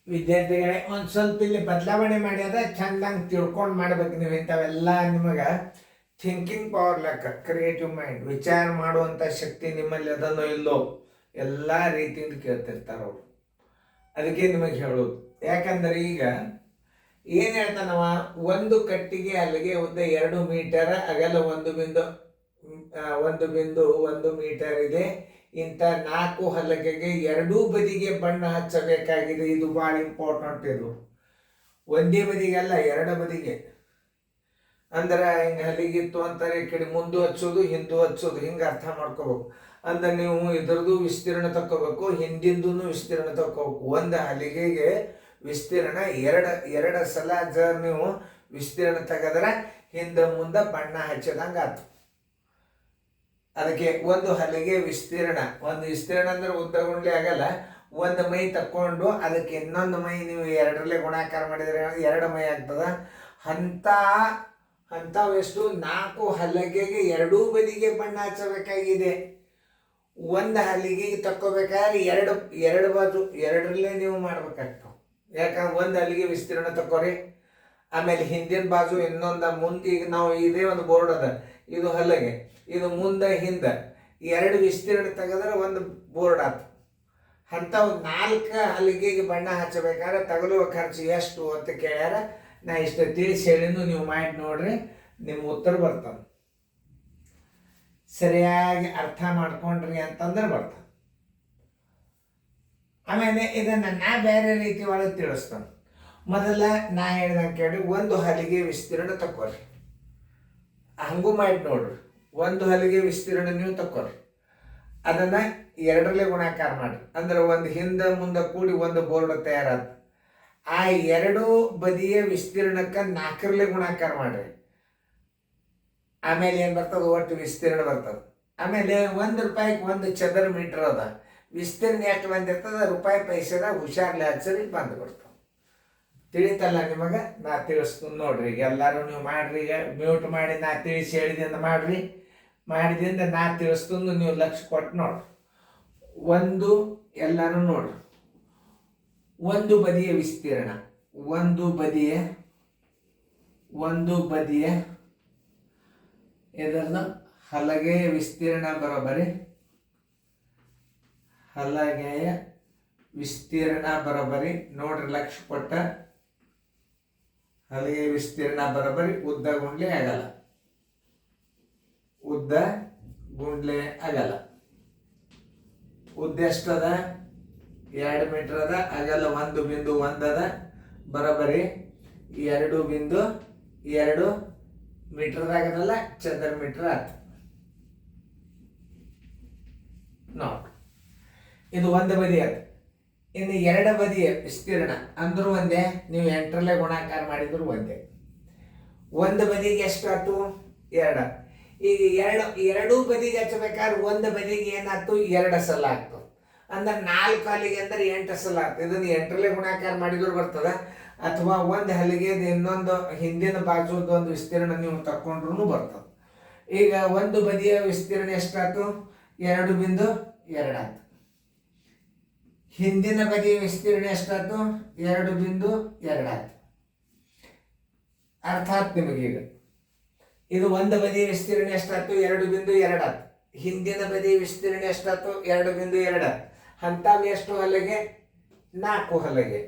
ವಿದ್ಯಾರ್ಥಿಗಳೇ ಒಂದು ಸ್ವಲ್ಪ ಇಲ್ಲಿ ಬದಲಾವಣೆ ಮಾಡ್ಯದ ಚಂದಂಗೆ ತಿಳ್ಕೊಂಡು ಮಾಡ್ಬೇಕು. ನೀವು ಇಂಥವೆಲ್ಲ ನಿಮಗೆ ಥಿಂಕಿಂಗ್ ಪವರ್ ಲೆಕ್ಕ, ಕ್ರಿಯೇಟಿವ್ ಮೈಂಡ್, ವಿಚಾರ ಮಾಡುವಂಥ ಶಕ್ತಿ ನಿಮ್ಮಲ್ಲಿ ಅದನ್ನೋ ಇಲ್ಲೋ ಎಲ್ಲ ರೀತಿಯಿಂದ ಕೇಳ್ತಿರ್ತಾರೆ ಅವರು. ಅದಕ್ಕೆ ನಿಮಗೆ ಹೇಳೋದು. ಯಾಕಂದರೆ ಈಗ ಏನು ಹೇಳ್ತಾನವ, ಒಂದು ಕಟ್ಟಿಗೆ ಅಲ್ಲಿಗೆ ಉದ್ದ 2 ಮೀಟರ್, ಅಗಲ 1 ಮೀಟರ್ ಇದೆ. ಇಂಥ 4 ಹಲಗೆಗೆ ಎರಡೂ ಬದಿಗೆ ಬಣ್ಣ ಹಚ್ಚಬೇಕಾಗಿದೆ. ಇದು ಭಾಳ ಇಂಪಾರ್ಟೆಂಟ್. ಇದು ಒಂದೇ ಬದಿಗೆಲ್ಲ, 2 ಬದಿಗೆ. ಅಂದ್ರೆ ಹಿಂಗೆ ಹಲಿಗಿತ್ತು ಅಂತಾರೆ, ಈ ಕಡೆ ಮುಂದೆ ಹಚ್ಚೋದು ಹಿಂದೂ ಹಚ್ಚೋದು, ಹಿಂಗೆ ಅರ್ಥ ಮಾಡ್ಕೋಬೇಕು. ಅಂದ್ರೆ ನೀವು ಇದರದ್ದು ವಿಸ್ತೀರ್ಣ ತಕ್ಕೋಬೇಕು, ಹಿಂದಿಂದೂ ವಿಸ್ತೀರ್ಣ ತಕ್ಕೋಬೇಕು. ಒಂದು ಹಲಿಗೆಗೆ ವಿಸ್ತೀರ್ಣ ಎರಡು ಸಲ ಜರ್ ನೀವು ವಿಸ್ತೀರ್ಣ ತೆಗೆದ್ರೆ ಹಿಂದೆ ಮುಂದೆ ಬಣ್ಣ ಹಚ್ಚದಂಗೆ ಆಯ್ತು. ಅದಕ್ಕೆ ಒಂದು ಹಲಿಗೆ ವಿಸ್ತೀರ್ಣ ಅಂದ್ರೆ ಉದ್ದಗುಂಡ್ಲಿ ಆಗಲ್ಲ. ಒಂದು ಮೈ ತಕ್ಕೊಂಡು ಅದಕ್ಕೆ ಇನ್ನೊಂದು ಮೈ ನೀವು 2ರಲ್ಲಿ ಗುಣಾಕಾರ ಮಾಡಿದರೆ 2 ಮೈ ಆಗ್ತದ. ಅಂಥವೆಷ್ಟು 4 ಹಲಗೆಗೆ ಎರಡೂ ಬದಿಗೆ ಬಣ್ಣ ಹಚ್ಚಬೇಕಾಗಿದೆ. ಒಂದು ಹಲಿಗೆಗೆ ತಕ್ಕೋಬೇಕಾದ್ರೆ ಎರಡು ಬಾಜು 2ರಲ್ಲೇ ನೀವು ಮಾಡ್ಬೇಕಾಗ್ತವೆ. ಯಾಕಂದ್ರೆ ಒಂದು ಹಲಿಗೆ ವಿಸ್ತೀರ್ಣ ತಕ್ಕೋರಿ, ಆಮೇಲೆ ಹಿಂದಿನ ಬಾಜು ಇನ್ನೊಂದು ಮುಂದೆ. ಈಗ ನಾವು ಇದೇ ಒಂದು ಬೋರ್ಡ್ ಅದ, ಇದು ಹಲಗೆ, ಇದು ಮುಂದೆ ಹಿಂದೆ 2 ವಿಸ್ತೀರ್ಣ ತೆಗೆದ್ರೆ ಒಂದು ಬೋರ್ಡ್ ಆಯ್ತು. ಅಂಥವು 4 ಹಲಿಗೆಗೆ ಬಣ್ಣ ಹಚ್ಚಬೇಕಾದ್ರೆ ತಗಲುವ ಖರ್ಚು ಎಷ್ಟು ಅಂತ ಕೇಳ್ಯಾರ. ನಾ ಇಷ್ಟು ತಿಳಿಸಿ ಹೇಳಿದ್ದು, ನೀವು ಮಾಡಿ ನೋಡ್ರಿ, ನಿಮ್ಮ ಉತ್ತರ ಬರ್ತದೆ. ಸರಿಯಾಗಿ ಅರ್ಥ ಮಾಡ್ಕೊಂಡ್ರಿ ಅಂತಂದ್ರೆ ಬರ್ತದೆ. ಆಮೇಲೆ ಇದನ್ನು ನಾ ಬೇರೆ ರೀತಿ ಒಳಗೆ ತಿಳಿಸ್ತಾನೆ. ಮೊದಲ ನಾ ಹೇಳ್ದಂಗೆ ಕೇಳಿ, ಒಂದು ಹಲಿಗೆ ವಿಸ್ತೀರ್ಣ ತಕ್ಕೋರಿ, ಹಂಗೂ ಮಾಡಿ ನೋಡ್ರಿ. ಒಂದು ಹಲಿಗೆ ವಿಸ್ತೀರ್ಣ ನೀವು ತಕ್ಕೋರಿ, ಅದನ್ನು 2ರಲ್ಲೇ ಗುಣಾಕಾರ ಮಾಡಿ. ಅಂದ್ರೆ ಒಂದು ಹಿಂದೆ ಮುಂದೆ ಕೂಡಿ ಒಂದು ಬೋರ್ಡ್ ತಯಾರಾದ. ಆ 2 ಬದಿಯ ವಿಸ್ತೀರ್ಣಕ್ಕೆ 4ರಲ್ಲೇ ಗುಣಾಕಾರ ಮಾಡ್ರಿ. ಆಮೇಲೆ ಏನು ಬರ್ತದೆ, ಒಟ್ಟು ವಿಸ್ತೀರ್ಣ ಬರ್ತದೆ. ಆಮೇಲೆ ₹1 1 ಚದರ ಮೀಟರ್ ಅದ. ವಿಸ್ತೀರ್ಣ ಎಷ್ಟು ಬಂದಿರ್ತದೆ, ರೂಪಾಯಿ ಪೈಸೆದಾಗ ಹುಷಾರ್ಲೆ ಹಚ್ಚರಿ ಬಂದು ಬಿಡ್ತಾವೆ. ತಿಳಿತಲ್ಲ ನಿಮಗೆ? ನಾ ತಿಳಿಸ್ತೀನಿ ನೋಡ್ರಿ. ಈಗ ಎಲ್ಲರೂ ನೀವು ಮಾಡ್ರಿ. ಈಗ ಮ್ಯೂಟ್ ಮಾಡಿ ನಾ ತಿಳಿಸಿ ಹೇಳಿದಿಂದ ಮಾಡ್ರಿ. ಮಾಡಿದಿಂದ ನಾ ತಿಳಿಸ್ತೀನಿ, ನೀವು ಲಕ್ಷ್ಯ ಕೊಟ್ಟು ನೋಡ್ರಿ. ಎಲ್ಲರೂ ನೋಡ್ರಿ. ಒಂದು ಬದಿಯ ವಿಸ್ತೀರ್ಣ, ಒಂದು ಬದಿಯ ಇದನ್ನ ಹಲಗೆಯ ವಿಸ್ತೀರ್ಣ ಬರೋಬರಿ, ಹಲಗೆಯ ವಿಸ್ತೀರ್ಣ ಬರೋಬರಿ ನೋಡ್ರಿ. ಲಕ್ಷ್ಯ ಕೊಟ್ಟ ಹಲಗೆಯ ವಿಸ್ತೀರ್ಣ ಬರೋಬರಿ ಉದ್ದ ಗುಂಡ್ಲೆ ಆಗಲ್ಲ, ಉದ್ದ ಎಷ್ಟದ, 2 ಮೀಟರ್ ಅದ. ಅಗಲ 1.1 ಅದ. ಬರೋಬರಿ 2.2 ಮೀಟರ್ದಾಗದಲ್ಲ, ಚದರ ಮೀಟರ್ ಆಯ್ತು. ನೋಡ್ರಿ, ಇದು ಒಂದು ಬದಿ ಆಯ್ತು. ಇನ್ನು 2 ಬದಿಯ ವಿಸ್ತೀರ್ಣ ಅಂದ್ರೂ ಒಂದೇ, ನೀವು 8ರಲ್ಲೇ ಗುಣಾಕಾರ ಮಾಡಿದ್ರು ಒಂದೇ. ಒಂದು ಬದಿಗೆ ಎಷ್ಟು ಆಯ್ತು, 2. ಈಗ ಎರಡೂ ಬದಿಗೆ ಹಚ್ಚಬೇಕಾದ್ರೆ ಒಂದು ಬದಿಗೆ ಏನಾಯ್ತು, 2 ಸಲ ಆಗ್ತದೆ. ಅಂದ್ರೆ 4 ಹಲಿಗೆ ಅಂದ್ರೆ 8 ಸಲ ಆಗ್ತದೆ. ಇದನ್ನು 8ರಲ್ಲೇ ಗುಣಾಕಾರ ಮಾಡಿದ್ರು ಬರ್ತದೆ. ಅಥವಾ ಒಂದು ಹಲಿಗೆ ಇನ್ನೊಂದು ಹಿಂದಿನ ಬಾಜುದ ಒಂದು ವಿಸ್ತೀರ್ಣ ನೀವು ತಕ್ಕೊಂಡ್ರು ಬರ್ತದೆ. ಈಗ ಒಂದು ಬದಿಯ ವಿಸ್ತೀರ್ಣ ಎಷ್ಟಾಯ್ತು, 2.2 ಆಯ್ತು. ಹಿಂದಿನ ಬದಿಯ ವಿಸ್ತೀರ್ಣ ಎಷ್ಟಾಯ್ತು, 2.2 ಆಯ್ತು. ಅರ್ಥಾತ್ ನಿಮಗೀಗ ಇದು ಒಂದು ಬದಿಯ ವಿಸ್ತೀರ್ಣ ಎಷ್ಟಾಯ್ತು, 2.2 ಆಯ್ತು. ಹಿಂದಿನ ಬದಿಯ ವಿಸ್ತೀರ್ಣ ಎಷ್ಟಾಯ್ತು, 2.2 ಆಯ್ತು. ಅಂಥವು ಎಷ್ಟು ಹಲಗೆ, 4 ಹಲಗೆ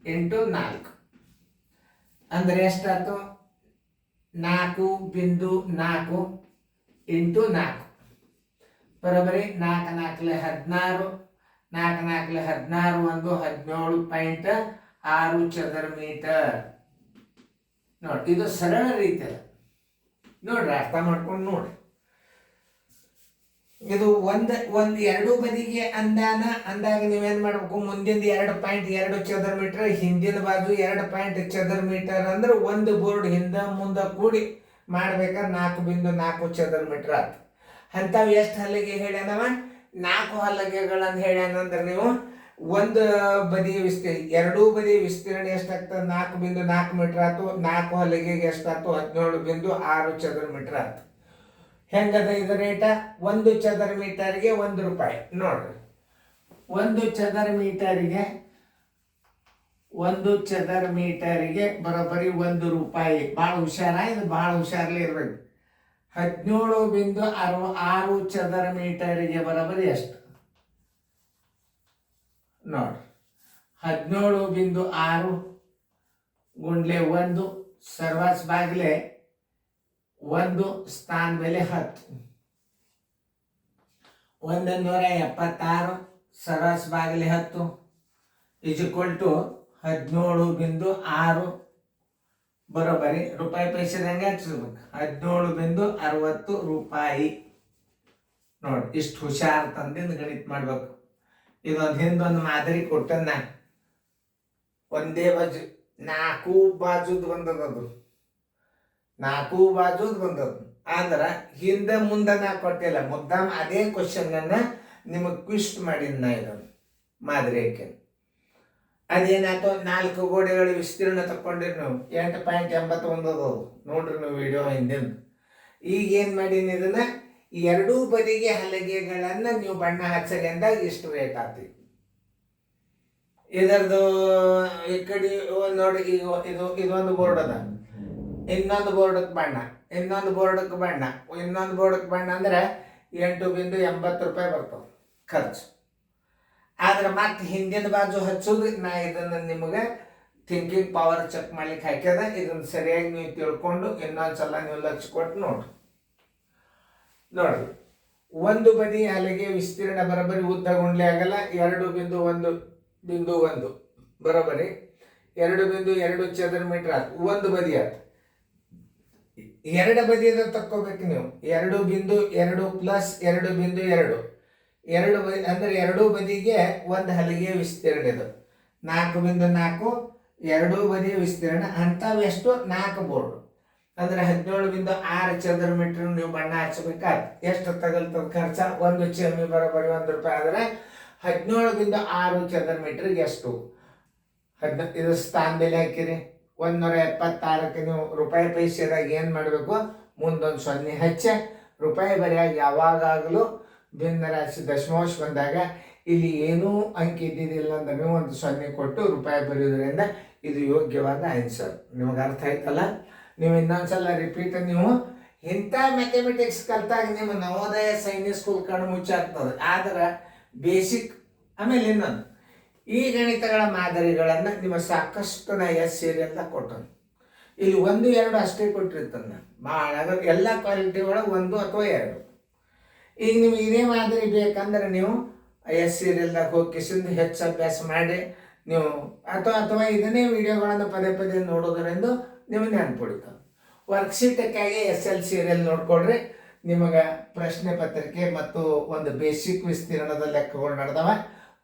ಇಂಟು 4 ಅಂದರೆ ಎಷ್ಟಾಯ್ತು, 4.4 ಇಂಟು 4 ಬರೋಬರಿ 4 4 16, 4 4 16 ಒಂದು 17.6 ಚದರ ಮೀಟರ್. ನೋಡಿ, ಇದು ಸರಳ ರೀತಿ ನೋಡ್ರಿ, ಅರ್ಥ ಮಾಡ್ಕೊಂಡು ನೋಡ್ರಿ. ಇದು ಎರಡು ಬದಿಗೆ ಅಂದಾಗ ನೀವೇನ್ ಮಾಡ್ಬೇಕು, ಮುಂದಿನ 2.2 ಚದರ ಮೀಟರ್, ಹಿಂದಿನ ಬಾಜು 2 ಚದರ ಮೀಟರ್. ಅಂದ್ರೆ ಒಂದು ಬೋರ್ಡ್ ಹಿಂದೆ ಮುಂದೆ ಕೂಡಿ ಮಾಡ್ಬೇಕಾದ್ರೆ 4.4 ಚದರ ಮೀಟರ್ ಆಯ್ತು. ಅಂಥವು ಎಷ್ಟು ಹಲಗೆ ಹೇಳ್ಯಾನವ, 4 ಹಲಗೆಗಳನ್ನು ಹೇಳ್ಯಾನಂದ್ರೆ ನೀವು ಒಂದು ಬದಿಯ ಎರಡೂ ಬದಿಯ ವಿಸ್ತೀರ್ಣ ಎಷ್ಟಾಗ್ತದೆ, 4.4 ಮೀಟರ್ ಆಯ್ತು. 4 ಹಲಗೆಗೆ ಎಷ್ಟಾಯ್ತು, 17.6 ಚದರ ಮೀಟರ್ ಆಯ್ತು. ಹೆಂಗದ ಇದು ರೇಟ, 1 ಚದರ ಮೀಟರ್ಗೆ ₹1. ನೋಡ್ರಿ, ಒಂದು ಚದರ ಮೀಟರಿಗೆ ಬರೋಬ್ಬರಿ ₹1. ಭಾಳ ಹುಷಾರ, ಇದು ಭಾಳ ಹುಷಾರ್ಲಿ ಇರ್ಬೇಕು. 17.6 ಚದರ ಮೀಟರಿಗೆ ಬರೋಬ್ಬರಿ ಎಷ್ಟು ನೋಡಿ. 17.6 ಗುಂಡ್ಲೆ 1 ಸರ್ವಾಸ್ ಬಾಗಿಲೆ 1 ಸ್ಥಾನ ಬೆಲೆ 10. 176 ಸರ್ವಾಸ್ ಬಾಗಿಲೆ 10 = 17.6 ಬರೋಬ್ಬರಿ ರೂಪಾಯಿ ಪೈಸೆದಂಗೆ ಹಚ್ಚಿರ್ಬೇಕು. 17.60 ನೋಡಿ. ಇಷ್ಟು ಹುಷಾರ್ ತಂದಿಂದ ಗಣಿತ ಮಾಡ್ಬೇಕು. ಇದೊಂದು ಹಿಂದೊಂದು ಮಾದರಿ ಕೊಟ್ಟನ್ನ ಒಂದೇ ಬಾಜು 4 ಬಾಜುದ್ ಬಂದದ್ದು, 4 ಬಾಜುದ್ ಬಂದದ್ದು. ಆದ್ರೆ ಹಿಂದೆ ಮುಂದೆ ನಾ ಕೊಟ್ಟಿಲ್ಲ, ಮುದ್ದಾಮ್ ಅದೇ ಕ್ವಶನ್ ಅನ್ನ ನಿಮಗೆ ಟ್ವಿಸ್ಟ್ ಮಾಡಿದ್ ನಾ ಇದನ್ನು ಮಾದರಿ ಹಾಕಿ. ಅದೇನಾಯ್ತು, 4 ಗೋಡೆಗಳು ವಿಸ್ತೀರ್ಣ ತಕೊಂಡಿರಿ ನೀವು 8.81 ನೋಡ್ರಿ ನೀವು ವಿಡಿಯೋ ಹಿಂದಿನ. ಈಗ ಏನು ಮಾಡೀನಿ, ಇದನ್ನ 2 ಬದಿಗೆ ಹಲಗೆಗಳನ್ನ ನೀವು ಬಣ್ಣ ಹಚ್ಚರಿ ಅಂದಾಗ ಇಷ್ಟು ರೇಟ್ ಆಗ್ತೈತಿ. ಇದರದು ಈ ಕಡೆ ನೋಡಿ, ಈಗ ಇದೊಂದು ಬೋರ್ಡ್ ಅದ, ಇನ್ನೊಂದು ಬೋರ್ಡಕ್ಕೆ ಬಣ್ಣ, ಇನ್ನೊಂದು ಬೋರ್ಡಕ್ಕೆ ಬಣ್ಣ ಅಂದ್ರೆ ₹8.80 ಬರ್ತವೆ ಖರ್ಚು. ಆದ್ರೆ ಮತ್ತೆ ಹಿಂದಿನ ಬಾಜು ಹಚ್ಚೋದು ನಾ ಇದನ್ನು ನಿಮಗೆ ಥಿಂಕಿಂಗ್ ಪವರ್ ಚೆಕ್ ಮಾಡ್ಲಿಕ್ಕೆ ಹಾಕ್ಯದ. ಇದನ್ನು ಸರಿಯಾಗಿ ನೀವು ತಿಳ್ಕೊಂಡು ಇನ್ನೊಂದ್ಸಲ ನೀವು ಲಕ್ಷ್ಯ ಕೊಟ್ಟು ನೋಡ್ರಿ. ಒಂದು ಬದಿ ಹಲಗೆ ವಿಸ್ತೀರ್ಣ ಬರೋಬ್ಬರಿ ಉದ್ದ ಗುಂಡ್ಲೆ ಆಗಲ್ಲ 2.1 ಬರೋಬ್ಬರಿ 2.2 ಚದರ ಮೀಟರ್ ಆಯ್ತು. ಒಂದು ಬದಿ ಆಯ್ತು. 2 ಬದಿಯದ ತಕ್ಕೋಬೇಕು ನೀವು. 2.2 ಪ್ಲಸ್ 2.2 2 ಬದಿ ಅಂದ್ರೆ 2 ಬದಿಗೆ ಒಂದು ಹಲಗೆ ವಿಸ್ತೀರ್ಣ. ಇದು 4.4 2 ಬದಿಯ ವಿಸ್ತೀರ್ಣ. ಅಂಥವೆಷ್ಟು 4 ಬೋರ್ಡ್ ಅಂದ್ರೆ 17.6 ಚದರ ಮೀಟರ್ ನೀವು ಬಣ್ಣ ಹಚ್ಚಬೇಕಾದ್ರೆ ಎಷ್ಟು ತಗಲ್ತದ ಖರ್ಚ? 1 ಚಮಿ ಬರೋಬ್ಬರಿ ₹1 ಆದರೆ 17.6 ಚದರ ಮೀಟರ್ಗೆ ಎಷ್ಟು? ಇದು ಸ್ಥಾನ ಬೆಲೆ ಹಾಕಿರಿ 176ಕ್ಕೆ ನೀವು ರೂಪಾಯಿ ಪೈಸೆದಾಗ ಏನು ಮಾಡಬೇಕು? ಮುಂದೊಂದು 0 ಹಚ್ಚ ರೂಪಾಯಿ ಬರೆಯಾಗ ಯಾವಾಗಲೂ ಭಿನ್ನ ರಾಶಿ ದಶಮಾಂಶ ಬಂದಾಗ ಇಲ್ಲಿ ಏನೂ ಅಂಕಿ ಇದ್ದಿದ್ದಿಲ್ಲ ಅಂದ್ರೆ ನೀವು ಒಂದು 0 ಕೊಟ್ಟು ರೂಪಾಯಿ ಬರೆಯೋದ್ರಿಂದ ಇದು ಯೋಗ್ಯವಾದ ಆನ್ಸರ್. ನಿಮಗೆ ಅರ್ಥ ಆಯ್ತಲ್ಲ? ನೀವು ಇನ್ನೊಂದ್ಸಲ ರಿಪೀಟ್. ನೀವು ಇಂಥ ಮ್ಯಾಥಮೆಟಿಕ್ಸ್ ಕಲ್ತಾಗ ನಿಮ್ಮ ನವೋದಯ ಸೈನಿಕ್ ಸ್ಕೂಲ್ ಕಣ್ಣು ಮುಚ್ಚಾಗ್ತದೆ. ಆದ್ರೆ ಬೇಸಿಕ್ ಆಮೇಲೆ ಇನ್ನೊಂದು ಈ ಗಣಿತಗಳ ಮಾದರಿಗಳನ್ನು ನಿಮ್ಮ ಸಾಕಷ್ಟು ನಾ ಸೀರಿಯಲ್ದಾಗ ಕೊಟ್ಟನು. ಇಲ್ಲಿ 1, 2 ಅಷ್ಟೇ ಕೊಟ್ಟಿರ್ತಾನೆ. ಭಾಳ ಎಲ್ಲ ಕ್ವಾಲಿಟಿ ಒಳಗೆ 1 ಅಥವಾ 2. ಈಗ ನಿಮ್ಗೆ ಇದೇ ಮಾದರಿ ಬೇಕಂದ್ರೆ ನೀವು ಸೀರಿಯಲ್ದಾಗ ಹೋಗಿ ಹೆಚ್ಚು ಅಭ್ಯಾಸ ಮಾಡಿ ನೀವು ಅಥವಾ ಇದನ್ನೇ ವಿಡಿಯೋಗಳನ್ನು ಪದೇ ನೋಡೋದ್ರಿಂದ ನೀವು ನೆನ್ಪಿಡ್ತಾವೆ. ವರ್ಕ್ಶೀಟಕ್ಕಾಗಿ SL ಸೀರಿಯಲ್ ನೋಡ್ಕೊಡ್ರಿ. ನಿಮಗೆ ಪ್ರಶ್ನೆ ಪತ್ರಿಕೆ ಮತ್ತು ಒಂದು ಬೇಸಿಕ್ ವಿಸ್ತೀರ್ಣದ ಲೆಕ್ಕಗಳು ನಡೆದವ.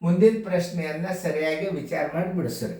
ಮುಂದಿನ ಪ್ರಶ್ನೆಯನ್ನು ಸರಿಯಾಗಿ ವಿಚಾರ ಮಾಡಿ ಬಿಡಿಸ್ರಿ.